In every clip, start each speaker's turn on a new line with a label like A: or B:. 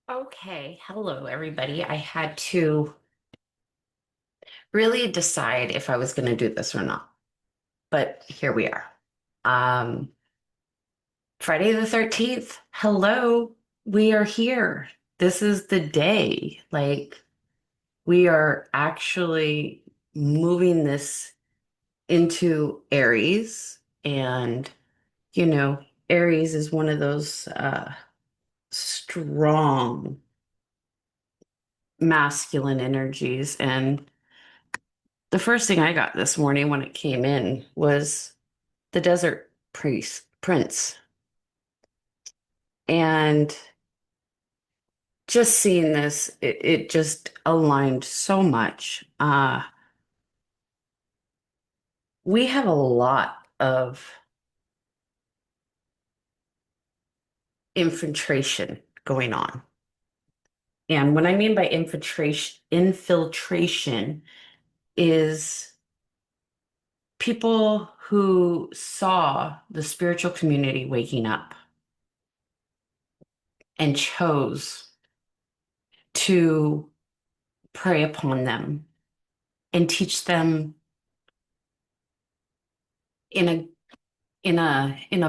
A: Okay, hello everybody. I had to really decide if I was going to do this or not, but here we are. Um, Friday the 13th. Hello, we are here. This is the day. We are actually moving this into Aries, and Aries is one of those strong masculine energies, and the first thing I got this morning when it came in was the Desert Prince. And just seeing this, it just aligned so much. We have a lot of infiltration going on. And what I mean by infiltration is people who saw the spiritual community waking up and chose to prey upon them and teach them in a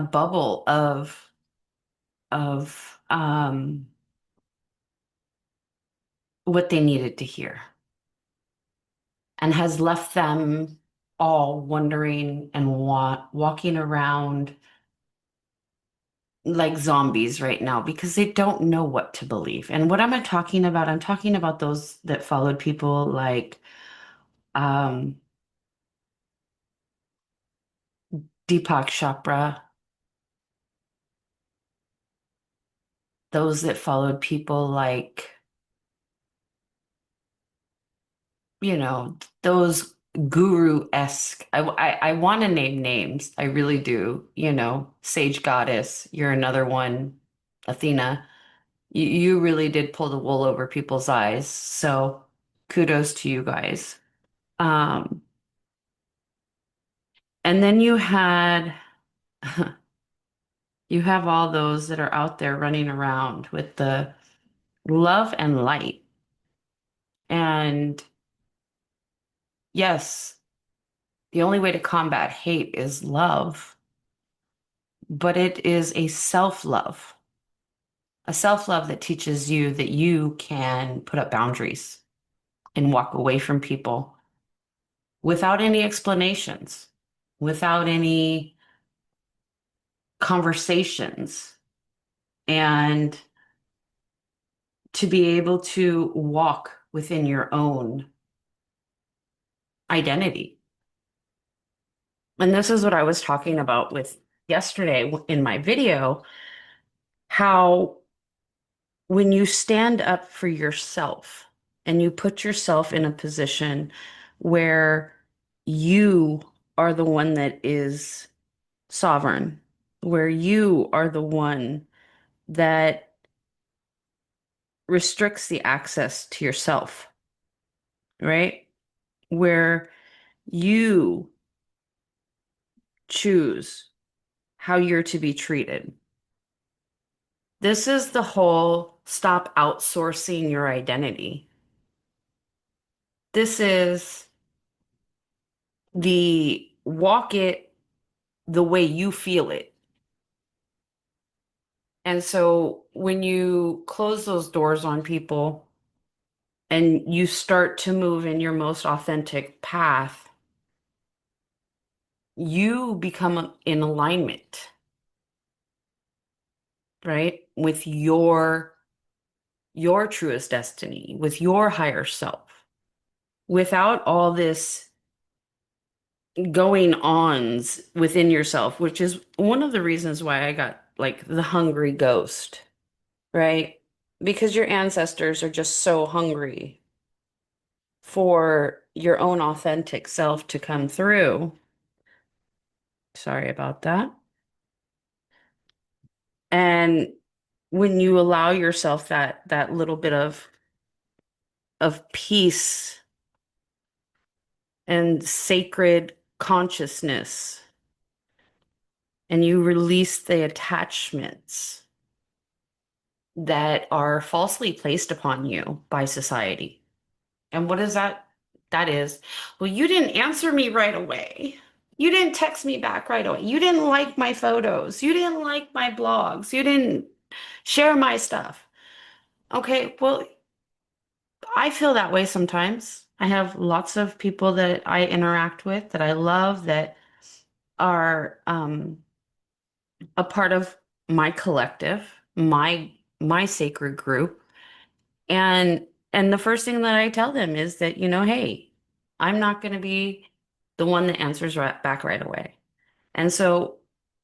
A: bubble of what they needed to hear, and has left them all wondering and walking around like zombies right now because they don't know what to believe. And what am I talking about? I'm talking about those that followed people like um Deepak Chopra, those that followed people like those guru-esque. I want to name names. I really do. Sage Goddess, you're another one. Athena, you really did pull the wool over people's eyes. So kudos to you guys. Um, and then you have all those that are out there running around with the love and light. And yes, the only way to combat hate is love, but it is a self-love that teaches you that you can put up boundaries and walk away from people without any explanations, without any conversations, and to be able to walk within your own identity. And this is what I was talking about with yesterday in my video, how when you stand up for yourself and you put yourself in a position where you are the one that is sovereign, where you are the one that restricts the access to yourself, right? Where you choose how you're to be treated. This is the whole stop outsourcing your identity. This is the walk it the way you feel it. And so when you close those doors on people and you start to move in your most authentic path, you become in alignment, right? With your truest destiny, with your higher self, without all this going ons within yourself, which is one of the reasons why I got like the hungry ghost, right? Because your ancestors are just so hungry for your own authentic self to come through. Sorry about that. And when you allow yourself that little bit of peace and sacred consciousness, and you release the attachments, that are falsely placed upon you by society. And what is that? That is, well, you didn't answer me right away. You didn't text me back right away. You didn't like my photos. You didn't like my blogs. You didn't share my stuff. Okay, well, I feel that way sometimes. I have lots of people that I interact with that I love that are a part of my collective, my sacred group. And and the first thing that I tell them is that, hey, I'm not going to be the one that answers back right away. And so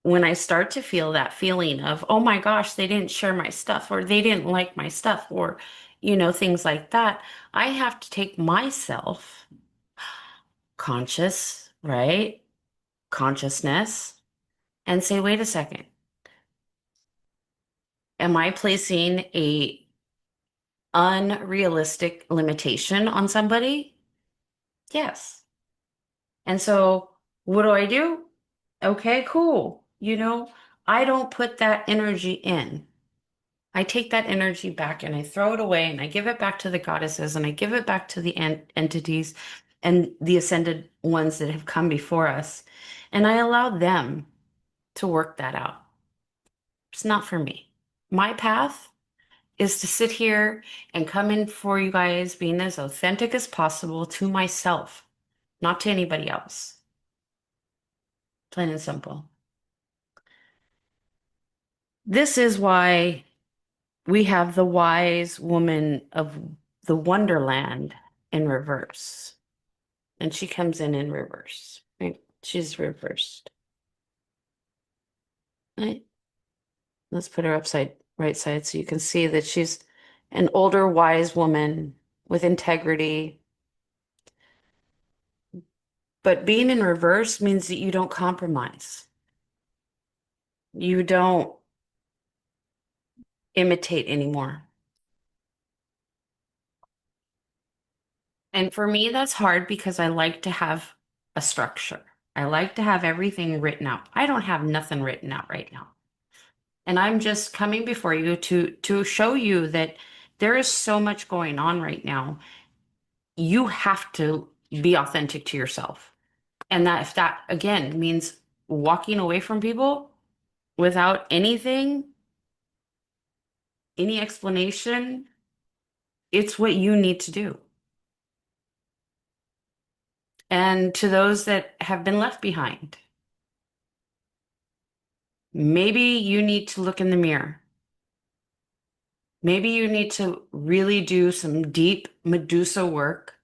A: when I start to feel that feeling of, oh my gosh, they didn't share my stuff or they didn't like my stuff or, things like that, I have to take myself conscious, right? Consciousness and say, wait a second, am I placing a unrealistic limitation on somebody? Yes. And so what do I do? Okay, cool. I don't put that energy in. I take that energy back and I throw it away and I give it back to the goddesses and I give it back to the entities and the ascended ones that have come before us. And I allow them to work that out. It's not for me. My path is to sit here and come in for you guys being as authentic as possible to myself, not to anybody else. Plain and simple. This is why we have the wise woman of the Wonderland in reverse. And she comes in reverse, right? She's reversed. Right? Let's put her upside right side so you can see that she's an older, wise woman with integrity. But being in reverse means that you don't compromise. You don't imitate anymore. And for me, that's hard because I like to have a structure. I like to have everything written out. I don't have nothing written out right now. And I'm just coming before you to show you that there is so much going on right now. You have to be authentic to yourself. And that if that again means walking away from people without anything, any explanation, it's what you need to do. And to those that have been left behind, maybe you need to look in the mirror. Maybe you need to really do some deep Medusa work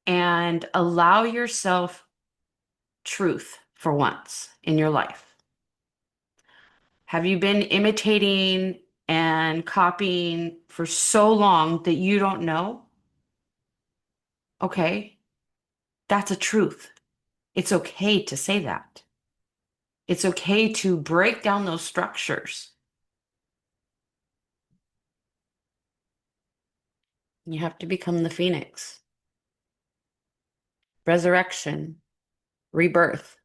A: and allow yourself truth for once in your life. Have you been imitating and copying for so long that you don't know? Okay, that's a truth. It's okay to say that. It's okay to break down those structures. You have to become the phoenix. Resurrection, rebirth,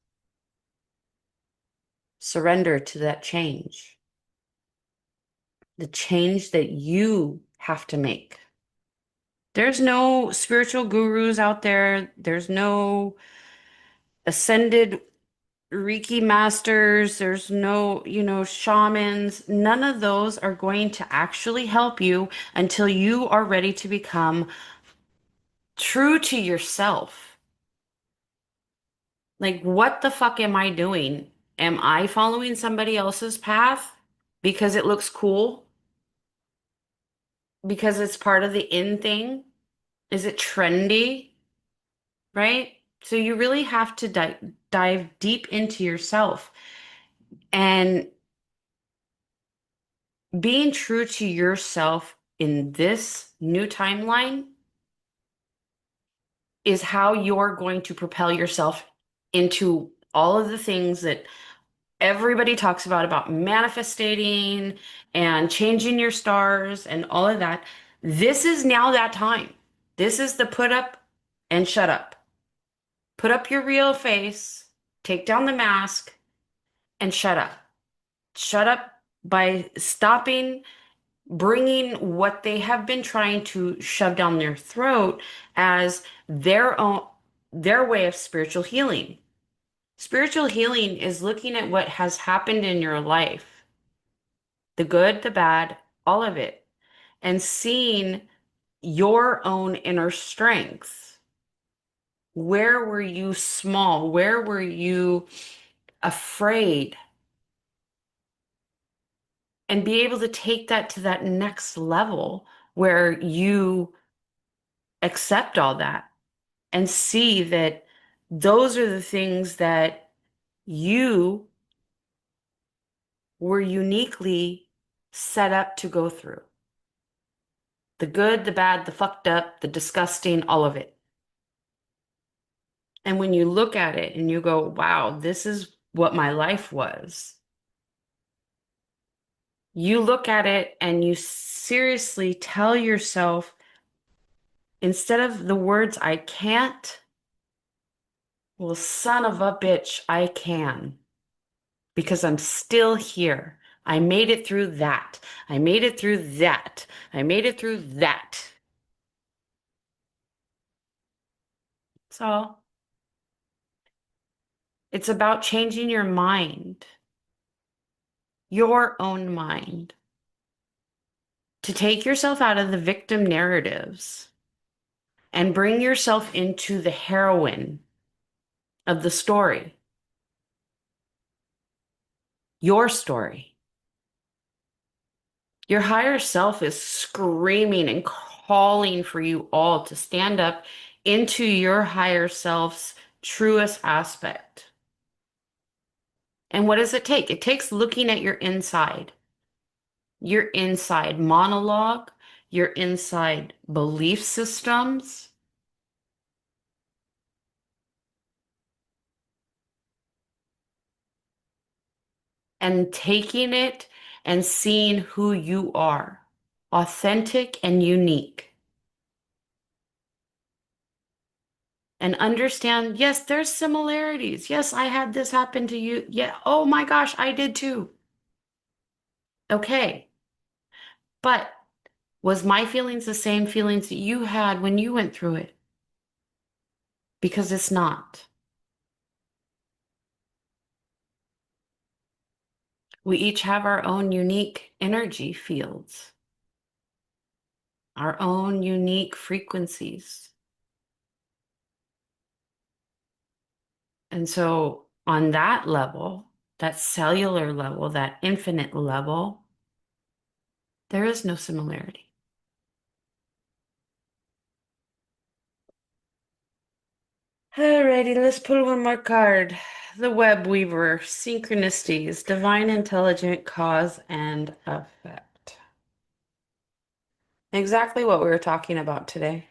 A: surrender to that change. The change that you have to make. There's no spiritual gurus out there. There's no ascended Reiki masters. There's no, shamans. None of those are going to actually help you until you are ready to become true to yourself. Like, what the fuck am I doing? Am I following somebody else's path because it looks cool? Because it's part of the in thing? Is it trendy? Right? So you really have to dive deep into yourself. And being true to yourself in this new timeline is how you're going to propel yourself into all of the things that everybody talks about manifesting and changing your stars and all of that. This is now that time. This is the put up and shut up. Put up your real face, take down the mask, and shut up. Shut up by stopping bringing what they have been trying to shove down their throat as their way of spiritual healing. Spiritual healing is looking at what has happened in your life, the good, the bad, all of it, and seeing your own inner strength. Where were you small? Where were you afraid? And be able to take that to that next level where you accept all that and see that those are the things that you were uniquely set up to go through. The good, the bad, the fucked up, the disgusting, all of it. And when you look at it and you go, wow, this is what my life was, you look at it and you seriously tell yourself, instead of the words, I can't, well, son of a bitch, I can. Because I'm still here. I made it through that. I made it through that. I made it through that. So it's about changing your mind, your own mind, to take yourself out of the victim narratives and bring yourself into the heroine of the story, your story. Your higher self is screaming and calling for you all to stand up into your higher self's truest aspect. And what does it take? It takes looking at your inside monologue, your inside belief systems, and taking it and seeing who you are, authentic and unique. And understand, yes, there's similarities. Yes, I had this happen to you. Yeah, oh my gosh, I did too. Okay. But was my feelings the same feelings that you had when you went through it? Because it's not. We each have our own unique energy fields, our own unique frequencies. And so, on that level, that cellular level, that infinite level, there is no similarity. Alrighty, let's pull one more card. The Web Weaver, Synchronicities, Divine Intelligent Cause and Effect. Exactly what we were talking about today.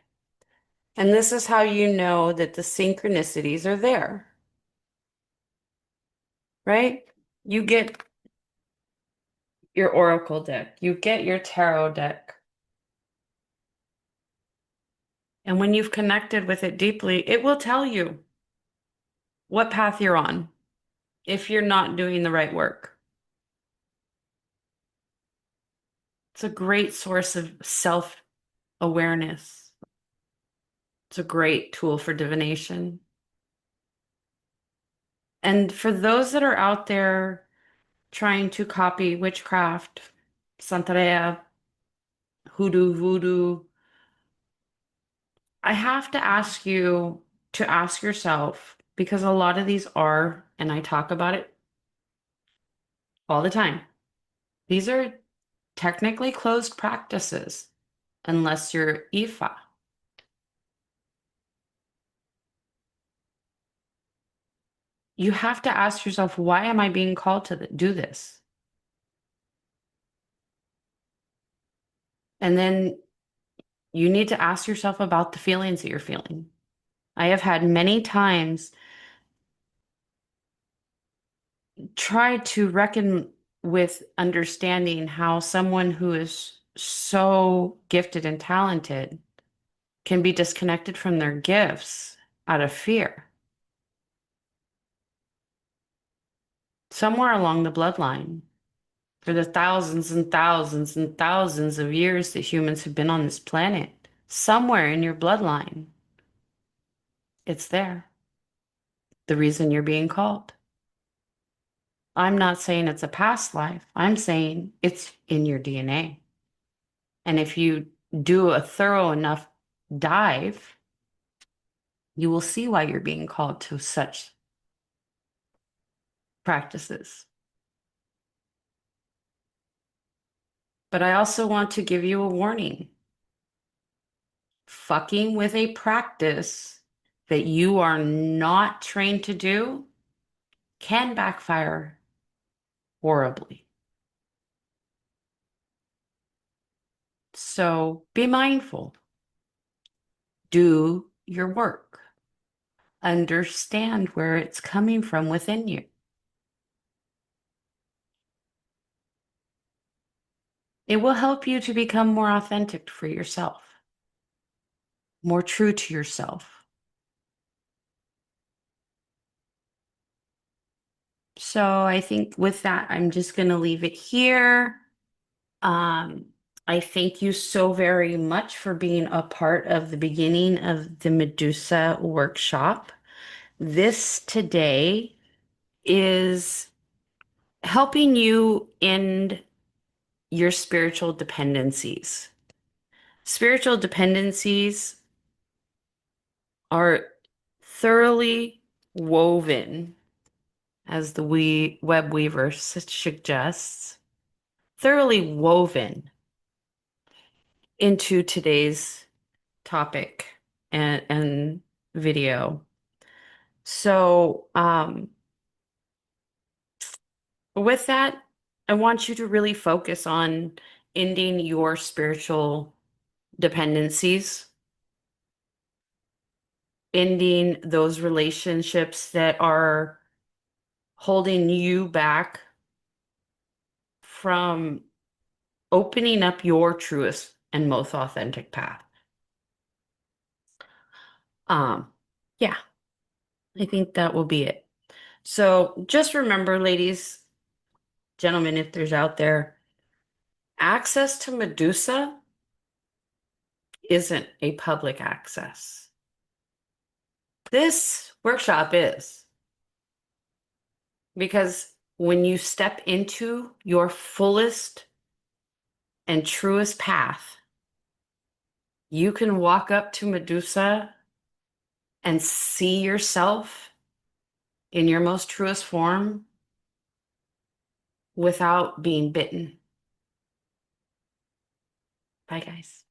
A: And this is how you know that the synchronicities are there, right? You get your oracle deck, you get your tarot deck. And when you've connected with it deeply, it will tell you what path you're on if you're not doing the right work. It's a great source of self-awareness. It's a great tool for divination. And for those that are out there trying to copy witchcraft, Santeria, hoodoo, voodoo, I have to ask you to ask yourself, because a lot of these are, and I talk about it all the time, these are technically closed practices unless you're Ifa. You have to ask yourself, why am I being called to do this? And then you need to ask yourself about the feelings that you're feeling. I have had many times tried to reckon with understanding how someone who is so gifted and talented can be disconnected from their gifts out of fear. Somewhere along the bloodline. For the thousands and thousands and thousands of years that humans have been on this planet, somewhere in your bloodline, it's there. The reason you're being called. I'm not saying it's a past life. I'm saying it's in your DNA. And if you do a thorough enough dive, you will see why you're being called to such practices. But I also want to give you a warning. Fucking with a practice that you are not trained to do can backfire horribly. So be mindful. Do your work. Understand where it's coming from within you. It will help you to become more authentic for yourself, more true to yourself. So I think with that, I'm just going to leave it here. Um, I thank you so very much for being a part of the beginning of the Medusa workshop. This today is helping you end your spiritual dependencies. Spiritual dependencies are thoroughly woven, as the web weaver suggests, thoroughly woven into today's topic and video. So, with that, I want you to really focus on ending your spiritual dependencies, ending those relationships that are holding you back from opening up your truest and most authentic path. Um, yeah, I think that will be it. So just remember, ladies, gentlemen, if there's out there, access to Medusa isn't a public access. This workshop is, because when you step into your fullest and truest path, you can walk up to Medusa and see yourself in your most truest form without being bitten. Bye, guys.